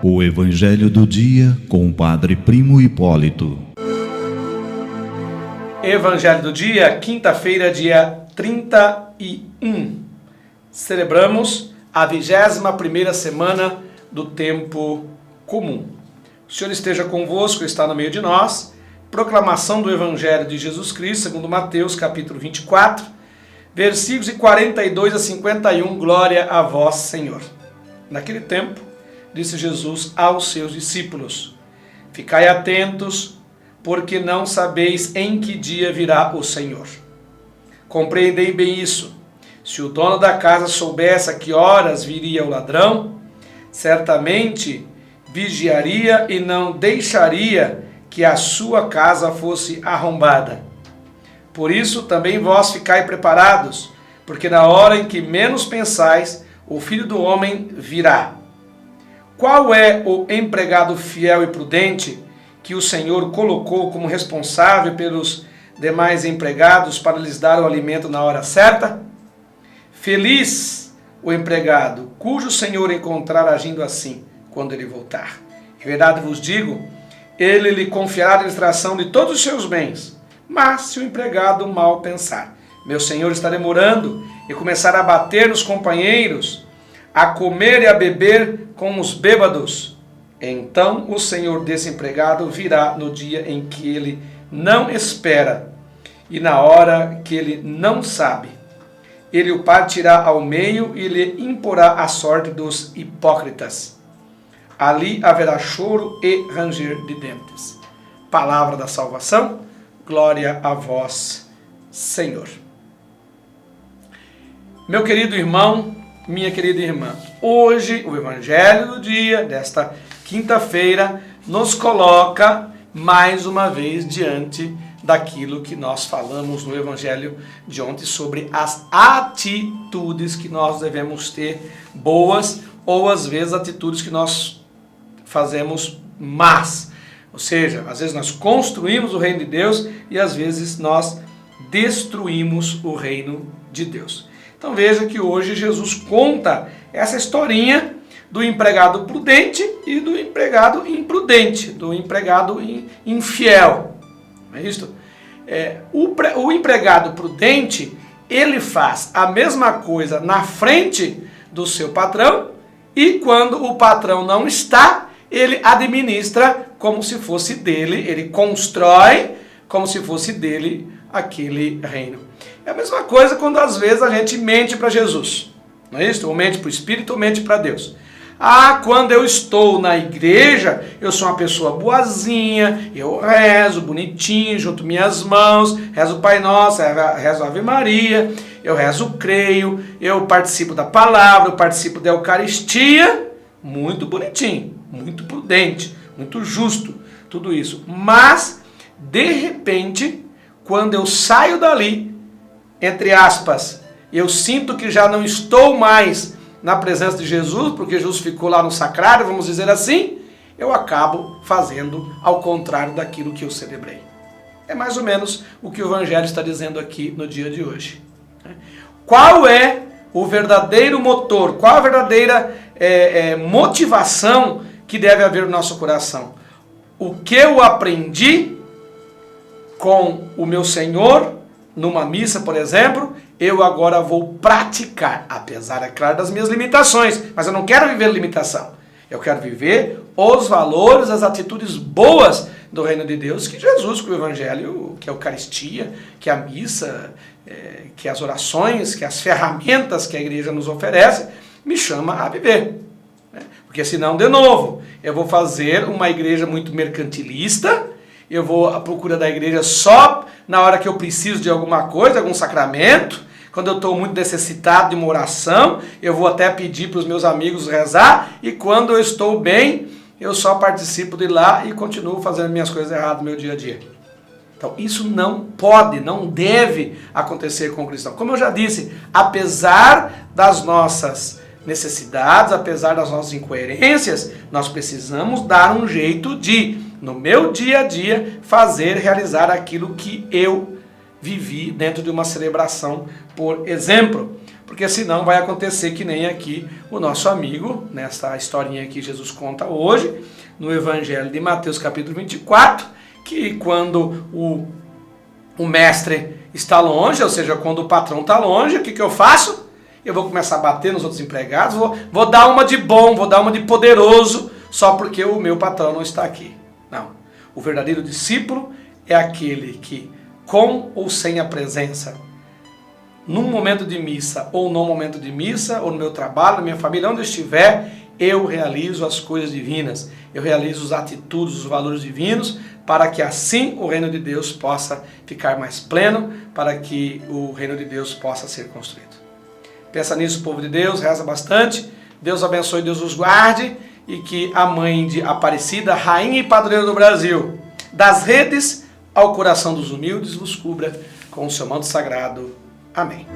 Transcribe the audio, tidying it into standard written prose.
O Evangelho do Dia com o Padre Primo Hipólito. Evangelho do Dia, quinta-feira, dia 31. Celebramos a 21ª semana do Tempo Comum. O Senhor esteja convosco, está no meio de nós. Proclamação do Evangelho de Jesus Cristo, segundo Mateus, capítulo 24, versículos de 42 a 51. Glória a vós, Senhor. Naquele tempo, disse Jesus aos seus discípulos: ficai atentos, porque não sabeis em que dia virá o Senhor. Compreendei bem isso. Se o dono da casa soubesse a que horas viria o ladrão, certamente vigiaria e não deixaria que a sua casa fosse arrombada. Por isso também vós ficai preparados, porque na hora em que menos pensais, o Filho do Homem virá. Qual é o empregado fiel e prudente que o Senhor colocou como responsável pelos demais empregados para lhes dar o alimento na hora certa? Feliz o empregado cujo Senhor encontrar agindo assim quando ele voltar. Em verdade vos digo, ele lhe confiará a administração de todos os seus bens. Mas se o empregado mal pensar, meu Senhor está demorando, e começar a bater nos companheiros, a comer e a beber com os bêbados, então o senhor desse empregado virá no dia em que ele não espera e na hora que ele não sabe. Ele o partirá ao meio e lhe imporá a sorte dos hipócritas. Ali haverá choro e ranger de dentes. Palavra da salvação, glória a vós, Senhor. Meu querido irmão, minha querida irmã, hoje o Evangelho do dia, desta quinta-feira, nos coloca mais uma vez diante daquilo que nós falamos no Evangelho de ontem sobre as atitudes que nós devemos ter boas ou às vezes atitudes que nós fazemos más. Ou seja, às vezes nós construímos o reino de Deus e às vezes nós destruímos o reino de Deus. Então veja que hoje Jesus conta essa historinha do empregado prudente e do empregado imprudente, do empregado infiel. Não é isso? O empregado prudente, ele faz a mesma coisa na frente do seu patrão e quando o patrão não está, ele administra como se fosse dele, ele constrói como se fosse dele aquele reino. É a mesma coisa quando às vezes a gente mente para Jesus, não é isso? Ou mente para o Espírito ou mente para Deus. Quando eu estou na igreja, eu sou uma pessoa boazinha, eu rezo bonitinho, junto minhas mãos, rezo o Pai Nosso, rezo a Ave Maria, eu rezo o creio, eu participo da palavra, eu participo da Eucaristia, muito bonitinho, muito prudente, muito justo, tudo isso. Mas, de repente, quando eu saio dali, entre aspas, eu sinto que já não estou mais na presença de Jesus, porque Jesus ficou lá no sacrário, vamos dizer assim, eu acabo fazendo ao contrário daquilo que eu celebrei. É mais ou menos o que o Evangelho está dizendo aqui no dia de hoje. Qual é o verdadeiro motor, qual a verdadeira motivação que deve haver no nosso coração? O que eu aprendi com o meu Senhor, numa missa, por exemplo, eu agora vou praticar, apesar, é claro, das minhas limitações, mas eu não quero viver limitação. Eu quero viver os valores, as atitudes boas do reino de Deus, que Jesus, que o Evangelho, que a Eucaristia, que a missa, que as orações, que as ferramentas que a igreja nos oferece, me chama a viver. Porque senão, de novo, eu vou fazer uma igreja muito mercantilista, eu vou à procura da igreja só na hora que eu preciso de alguma coisa, algum sacramento. Quando eu estou muito necessitado de uma oração, eu vou até pedir para os meus amigos rezar. E quando eu estou bem, eu só participo de lá e continuo fazendo minhas coisas erradas no meu dia a dia. Então isso não pode, não deve acontecer com o cristão. Como eu já disse, apesar das nossas necessidades, apesar das nossas incoerências, nós precisamos dar um jeito de no meu dia a dia, fazer, realizar aquilo que eu vivi dentro de uma celebração, por exemplo. Porque senão vai acontecer que nem aqui o nosso amigo, nessa historinha que Jesus conta hoje, no Evangelho de Mateus capítulo 24, que quando o mestre está longe, ou seja, quando o patrão está longe, o que eu faço? Eu vou começar a bater nos outros empregados, vou dar uma de bom, vou dar uma de poderoso, só porque o meu patrão não está aqui. Não. O verdadeiro discípulo é aquele que, com ou sem a presença, num momento de missa, ou no momento de missa, ou no meu trabalho, na minha família, onde eu estiver, eu realizo as coisas divinas, eu realizo as atitudes, os valores divinos, para que assim o reino de Deus possa ficar mais pleno, para que o reino de Deus possa ser construído. Pensa nisso, povo de Deus, reza bastante, Deus abençoe, Deus os guarde, e que a mãe de Aparecida, rainha e padroeira do Brasil, das redes ao coração dos humildes, vos cubra com o seu manto sagrado. Amém.